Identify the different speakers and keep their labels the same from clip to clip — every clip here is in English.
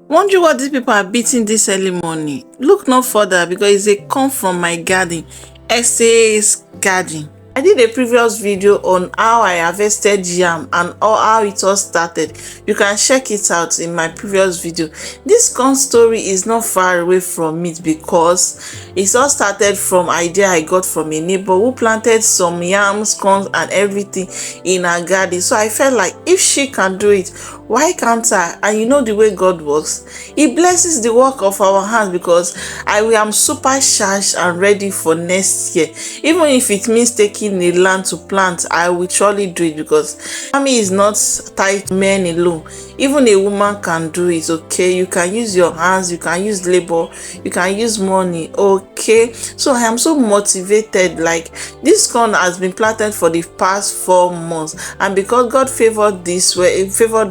Speaker 1: Wondering what these people are beating this early morning? Look no further because it's a come from my garden, SA's garden. I did a previous video on how I harvested yam and how it all started. You can check it out in my previous video. This corn story is not far away from it because it all started from idea I got from a neighbor who planted some yams, corn and everything in her garden. So I felt like if she can do it, why can't I? And you know the way God works, He blesses the work of our hands because I am super charged and ready for next year. Even if it means taking a land to plant, I will surely do it because farming is not tied to men alone. Even a woman can do it. Okay, you can use your hands, you can use labor, you can use money. Okay, so I am so motivated. Like, this corn has been planted for the past 4 months, and because God favored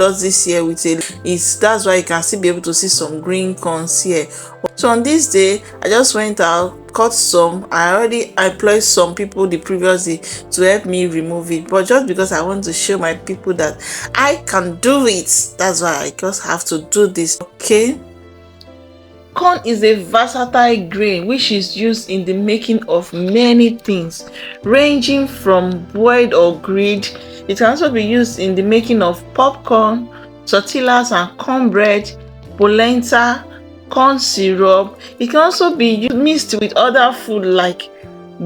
Speaker 1: us this year with that's why you can still be able to see some green corns here. So on this day, I just went out, cut some. I already employed some people the previous day to help me remove it, but just because I want to show my people that I can do it, that's why I just have to do this. Okay, corn is a versatile grain which is used in the making of many things, ranging from boiled or grilled. It can also be used in the making of popcorn, tortillas and cornbread, polenta, corn syrup. It can also be mixed with other food like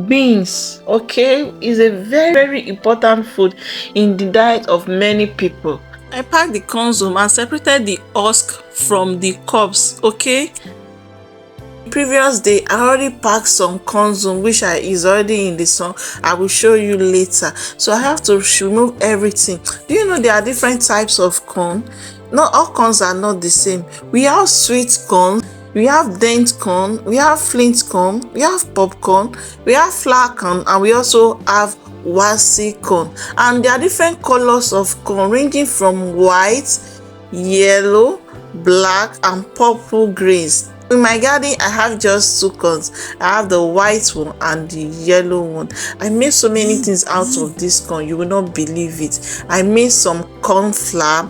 Speaker 1: beans. Okay, is a very, very important food in the diet of many people. I packed the corns home and separated the husk from the cobs. Okay, previous day I already packed some corns which is already in the sun. I will show you later. So I have to remove everything. Do you know there are different types of corn? Not all corns are not the same. We have sweet corn, we have dent corn, we have flint corn, we have popcorn, we have flour corn, and we also have waxy corn. And there are different colors of corn ranging from white, yellow, black and purple grains. In my garden, I have just 2 corns. I have the white one and the yellow one. I made so many things out of this corn, you will not believe it. I made some corn flour.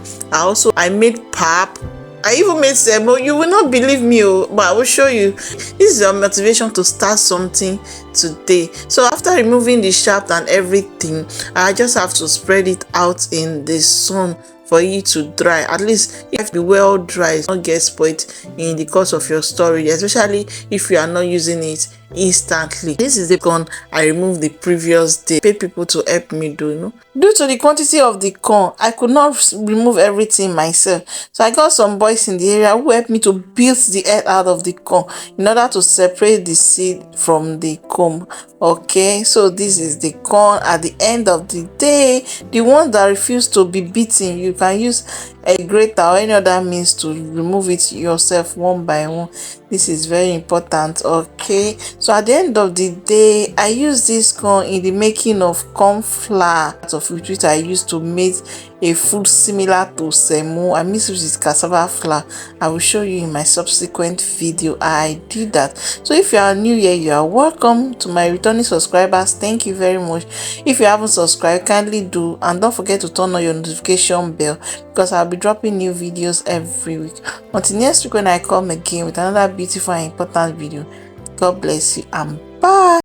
Speaker 1: I made pap. I even made semo. You will not believe me, but I will show you. This is your motivation to start something today. So after removing the shaft and everything, I just have to spread it out in the sun for it to dry. At least if the well dry, not get spoiled in the course of your storage, especially if you are not using it instantly. This is the corn I removed the previous day. Paid people to help me do. Due to the quantity of the corn, I could not remove everything myself. So I got some boys in the area who helped me to peel the head out of the corn in order to separate the seed from the comb. Okay, so this is the corn at the end of the day. The ones that refuse to be beaten, you can use a grater or any other means to remove it yourself one by one. This is very important. Okay, so at the end of the day, I use this corn in the making of corn flour, of which I used to make a food similar to semo. I mix it with cassava flour. I will show you in my subsequent video how I did that. So if you are new here, you are welcome. To my returning subscribers, thank you very much. If you haven't subscribed, kindly do, and don't forget to turn on your notification bell because I'll be dropping new videos every week. Until next week when I come again with another beautiful and important video, God bless you and bye.